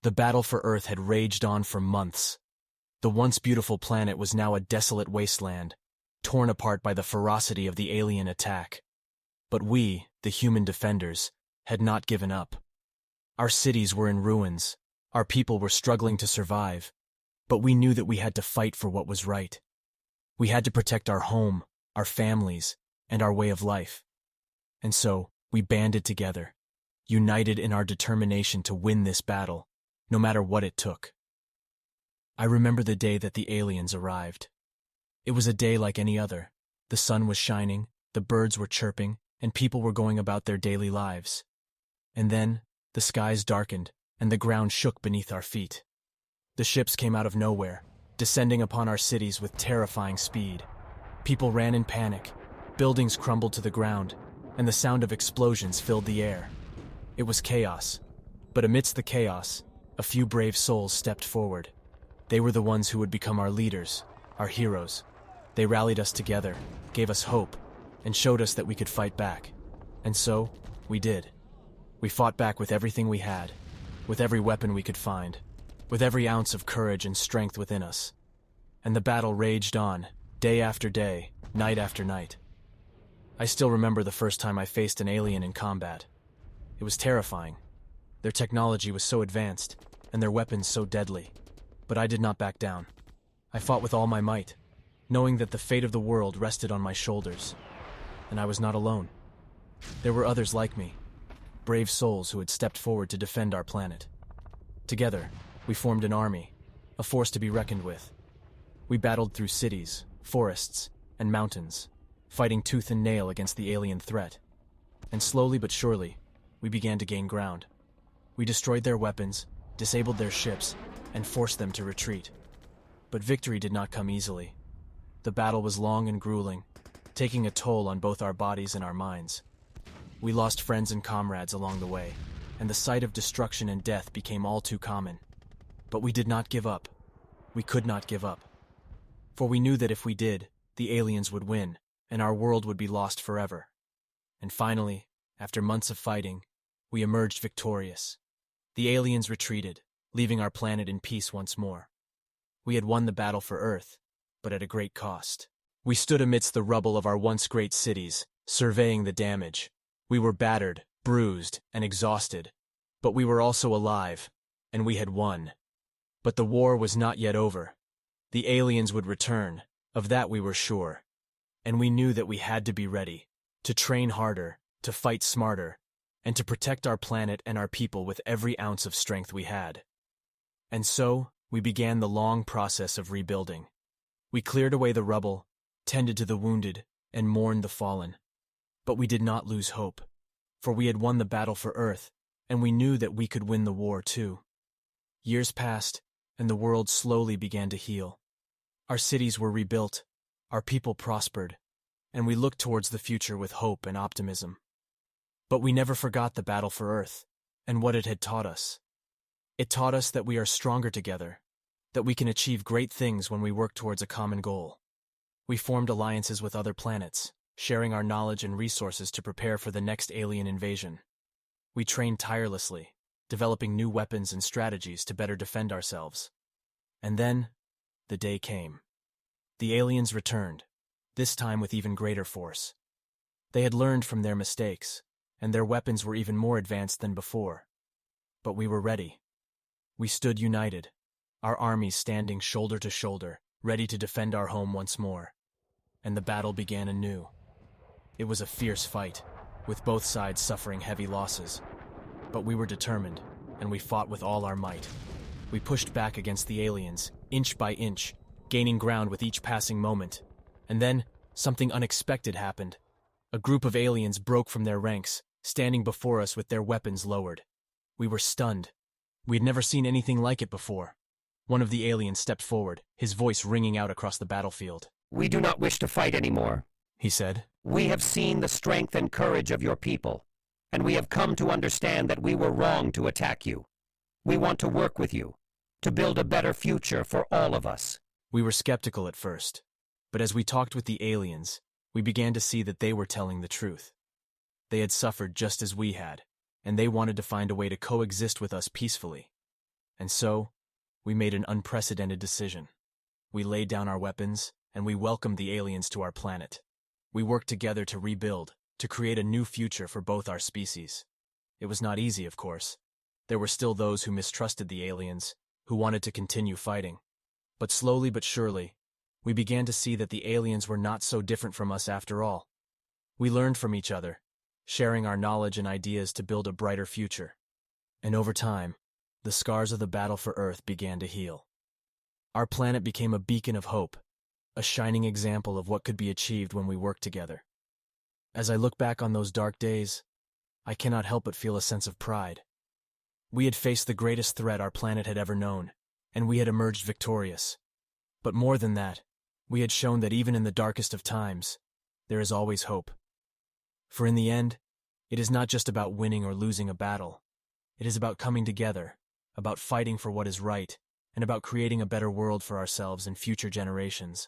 The battle for Earth had raged on for months. The once beautiful planet was now a desolate wasteland, torn apart by the ferocity of the alien attack. But we, the human defenders, had not given up. Our cities were in ruins, our people were struggling to survive, but we knew that we had to fight for what was right. We had to protect our home, our families, and our way of life. And so, we banded together, united in our determination to win this battle, no matter what it took. I remember the day that the aliens arrived. It was a day like any other. The sun was shining, the birds were chirping, and people were going about their daily lives. And then, the skies darkened, and the ground shook beneath our feet. The ships came out of nowhere, descending upon our cities with terrifying speed. People ran in panic, buildings crumbled to the ground, and the sound of explosions filled the air. It was chaos, but amidst the chaos, a few brave souls stepped forward. They were the ones who would become our leaders, our heroes. They rallied us together, gave us hope, and showed us that we could fight back. And so, we did. We fought back with everything we had, with every weapon we could find, with every ounce of courage and strength within us. And the battle raged on, day after day, night after night. I still remember the first time I faced an alien in combat. It was terrifying. Their technology was so advanced, and their weapons so deadly. But I did not back down. I fought with all my might, knowing that the fate of the world rested on my shoulders. And I was not alone. There were others like me, brave souls who had stepped forward to defend our planet. Together, we formed an army, a force to be reckoned with. We battled through cities, forests, and mountains, fighting tooth and nail against the alien threat. And slowly but surely, we began to gain ground. We destroyed their weapons, disabled their ships, and forced them to retreat. But victory did not come easily. The battle was long and grueling, taking a toll on both our bodies and our minds. We lost friends and comrades along the way, and the sight of destruction and death became all too common. But we did not give up. We could not give up. For we knew that if we did, the aliens would win, and our world would be lost forever. And finally, after months of fighting, we emerged victorious. The aliens retreated, leaving our planet in peace once more. We had won the battle for Earth, but at a great cost. We stood amidst the rubble of our once great cities, surveying the damage. We were battered, bruised, and exhausted, but we were also alive, and we had won. But the war was not yet over. The aliens would return, of that we were sure. And we knew that we had to be ready, to train harder, to fight smarter, and to protect our planet and our people with every ounce of strength we had. And so, we began the long process of rebuilding. We cleared away the rubble, tended to the wounded, and mourned the fallen. But we did not lose hope, for we had won the battle for Earth, and we knew that we could win the war too. Years passed, and the world slowly began to heal. Our cities were rebuilt, our people prospered, and we looked towards the future with hope and optimism. But we never forgot the battle for Earth, and what it had taught us. It taught us that we are stronger together, that we can achieve great things when we work towards a common goal. We formed alliances with other planets, sharing our knowledge and resources to prepare for the next alien invasion. We trained tirelessly, developing new weapons and strategies to better defend ourselves. And then, the day came. The aliens returned, this time with even greater force. They had learned from their mistakes, and their weapons were even more advanced than before. But we were ready. We stood united, our armies standing shoulder to shoulder, ready to defend our home once more. And the battle began anew. It was a fierce fight, with both sides suffering heavy losses. But we were determined, and we fought with all our might. We pushed back against the aliens, inch by inch, gaining ground with each passing moment. And then, something unexpected happened. A group of aliens broke from their ranks, standing before us with their weapons lowered. We were stunned. We had never seen anything like it before. One of the aliens stepped forward, his voice ringing out across the battlefield. "We do not wish to fight anymore," he said. "We have seen the strength and courage of your people, and we have come to understand that we were wrong to attack you. We want to work with you, to build a better future for all of us." We were skeptical at first, but as we talked with the aliens, we began to see that they were telling the truth. They had suffered just as we had, and they wanted to find a way to coexist with us peacefully. And so, we made an unprecedented decision. We laid down our weapons, and we welcomed the aliens to our planet. We worked together to rebuild, to create a new future for both our species. It was not easy, of course. There were still those who mistrusted the aliens, who wanted to continue fighting. But slowly but surely, we began to see that the aliens were not so different from us after all. We learned from each other, sharing our knowledge and ideas to build a brighter future. And over time, the scars of the battle for Earth began to heal. Our planet became a beacon of hope, a shining example of what could be achieved when we worked together. As I look back on those dark days, I cannot help but feel a sense of pride. We had faced the greatest threat our planet had ever known, and we had emerged victorious. But more than that, we had shown that even in the darkest of times, there is always hope. For in the end, it is not just about winning or losing a battle. It is about coming together, about fighting for what is right, and about creating a better world for ourselves and future generations.